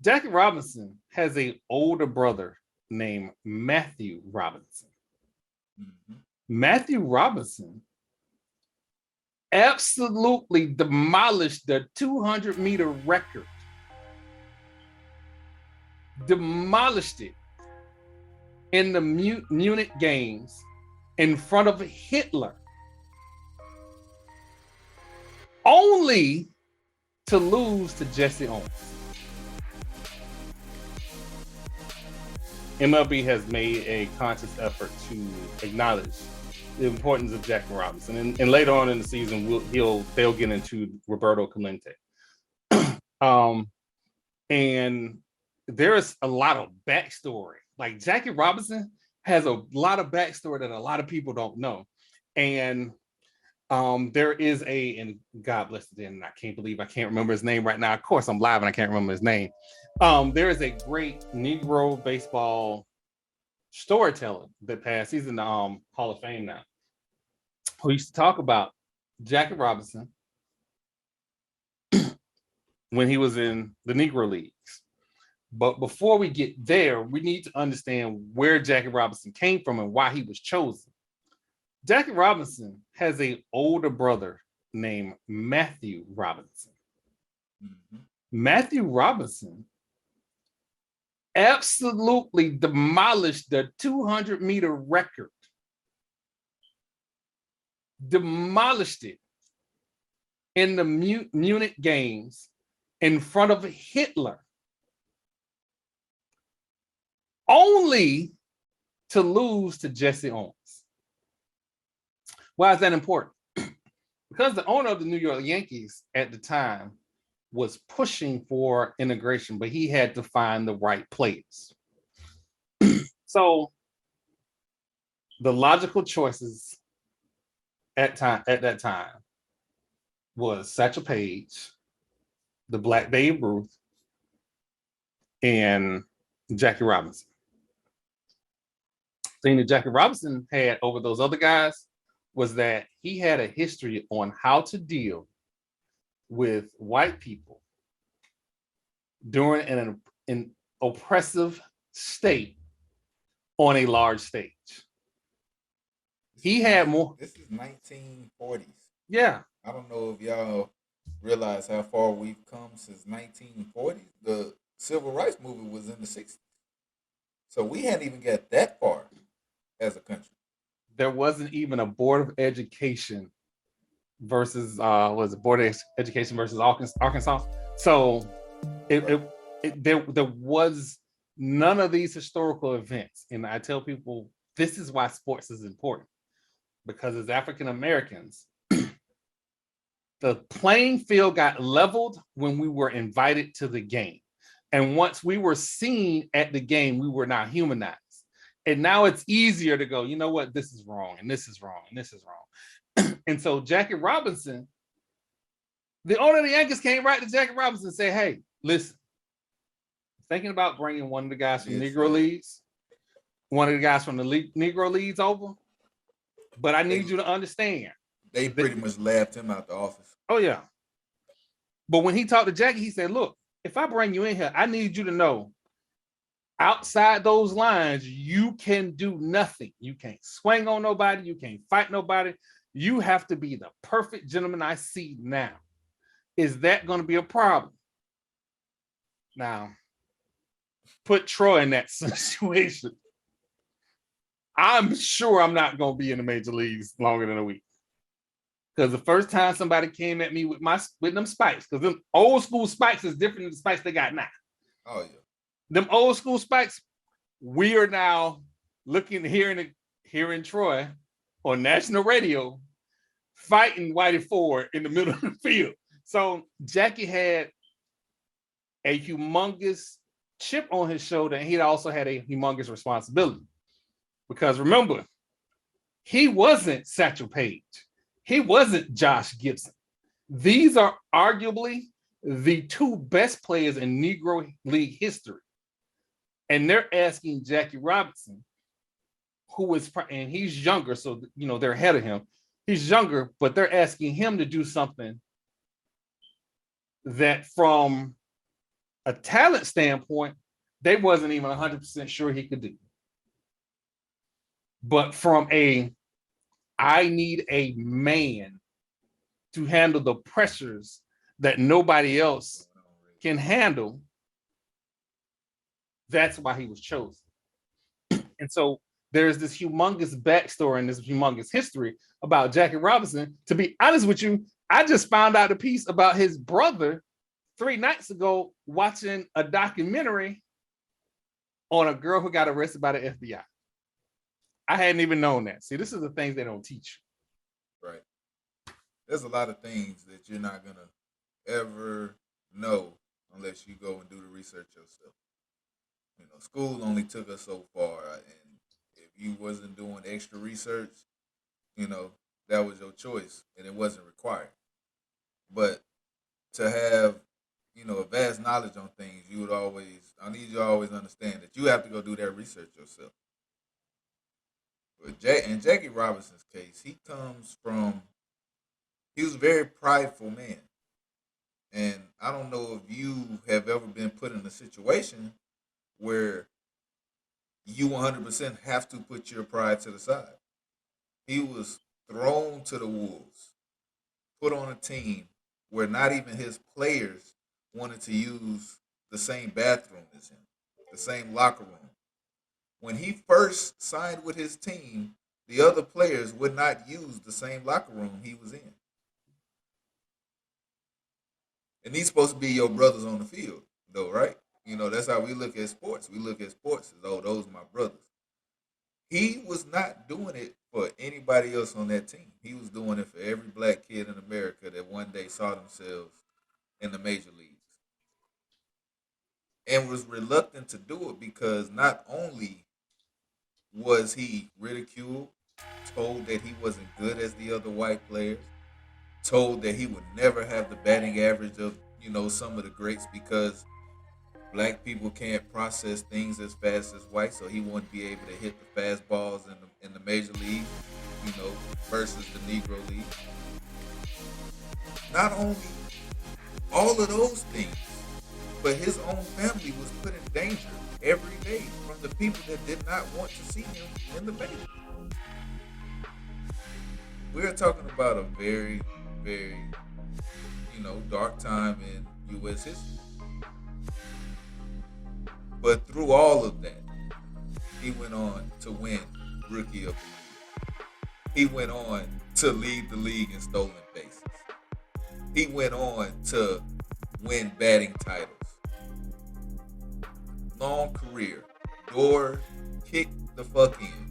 Jackie Robinson has a older brother named Matthew Robinson. Mhm. Matthew Robinson absolutely demolished the 200-meter record, demolished it in the Munich Games in front of Hitler, only to lose to Jesse Owens. MLB has made a conscious effort to acknowledge the importance of Jackie Robinson, and later on in the season, they'll get into Roberto Clemente. And there's a lot of backstory. Like Jackie Robinson has a lot of backstory that a lot of people don't know, and there is and God bless it, and I can't believe I can't remember his name right now. Of course, I'm live and I can't remember his name. There is a great Negro baseball storyteller that passed. He's in the Hall of Fame now, who used to talk about Jackie Robinson when he was in the Negro Leagues. But before we get there, we need to understand where Jackie Robinson came from and why he was chosen. Jackie Robinson has an older brother named Matthew Robinson. Mhm. Matthew Robinson absolutely demolished the 200-meter record, demolished it in the Munich Games in front of Hitler, only to lose to Jesse Owens. Why is that important? Because the owner of the New York Yankees at the time was pushing for integration, but he had to find the right players. So the logical choices at that time was Satchel Paige, the Black Babe Ruth, and Jackie Robinson. The thing that Jackie Robinson had over those other guys was that he had a history on how to deal with white people during an oppressive state on a large stage. He had more. This is 1940s. Yeah. I don't know if y'all realize how far we've come since 1940s. The civil rights movement was in the 60s. So we hadn't even got that far as a country. There wasn't even a board of education versus was it board of education versus Arkansas. So there was none of these historical events. And I tell people this is why sports is important, because as African Americans, the playing field got leveled when we were invited to the game. And once we were seen at the game, we were now humanized. And now it's easier to go, you know what, this is wrong, and this is wrong, and this is wrong. And so Jackie Robinson, the owner of the Yankees, came right to Jackie Robinson and said, hey, listen, thinking about bringing one of the guys from Negro Leagues, one of the guys from the Negro Leagues over, but I need you to understand. They pretty much laughed him out the office. Oh, yeah. But when he talked to Jackie, he said, look, if I bring you in here, I need you to know outside those lines, you can do nothing. You can't swing on nobody. You can't fight nobody. You have to be the perfect gentleman I see now. Is that going to be a problem? Now, put Troy in that situation. I'm sure I'm not going to be in the major leagues longer than a week. Because the first time somebody came at me with them spikes, because them old school spikes is different than the spikes they got now. Oh, yeah. Them old school spikes, we are now hearing Troy on national radio fighting Whitey Ford in the middle of the field. So Jackie had a humongous chip on his shoulder, and he also had a humongous responsibility. Because remember, he wasn't Satchel Paige. He wasn't Josh Gibson. These are arguably the two best players in Negro League history. And they're asking Jackie Robinson, and he's younger, so they're ahead of him. He's younger, but they're asking him to do something that from a talent standpoint, they wasn't even 100% sure he could do. But from I need a man to handle the pressures that nobody else can handle, that's why he was chosen. And so there's this humongous backstory and this humongous history about Jackie Robinson. To be honest with you, I just found out a piece about his brother 3 nights ago watching a documentary on a girl who got arrested by the FBI. I hadn't even known that. See, this is the things they don't teach. Right. There's a lot of things that you're not going to ever know unless you go and do the research yourself. You know, school only took us so far, and if you wasn't doing extra research, you know, that was your choice, and it wasn't required. But to have, you know, a vast knowledge on things, I need you to always understand that you have to go do that research yourself. But in Jackie Robinson's case, he was a very prideful man. And I don't know if you have ever been put in a situation where you 100% have to put your pride to the side. He was thrown to the wolves, put on a team where not even his players wanted to use the same bathroom as him, the same locker room. When he first signed with his team, the other players would not use the same locker room he was in. And these supposed to be your brothers on the field, though, right? You know, that's how we look at sports. We look at sports as, oh, those are my brothers. He was not doing it for anybody else on that team. He was doing it for every black kid in America that one day saw themselves in the major leagues. And was reluctant to do it because not only was he ridiculed, told that he wasn't good as the other white players, told that he would never have the batting average of, you know, some of the greats because black people can't process things as fast as white, so he wouldn't be able to hit the fastballs in the major league, you know, versus the Negro League. Not only all of those things, but his own family was put in danger every day from the people that did not want to see him in the majors. We're talking about a very, very, you know, dark time in U.S. history. But through all of that, he went on to win Rookie of the Year. He went on to lead the league in stolen bases. He went on to win batting titles. Long career. Door kicked the fuck in.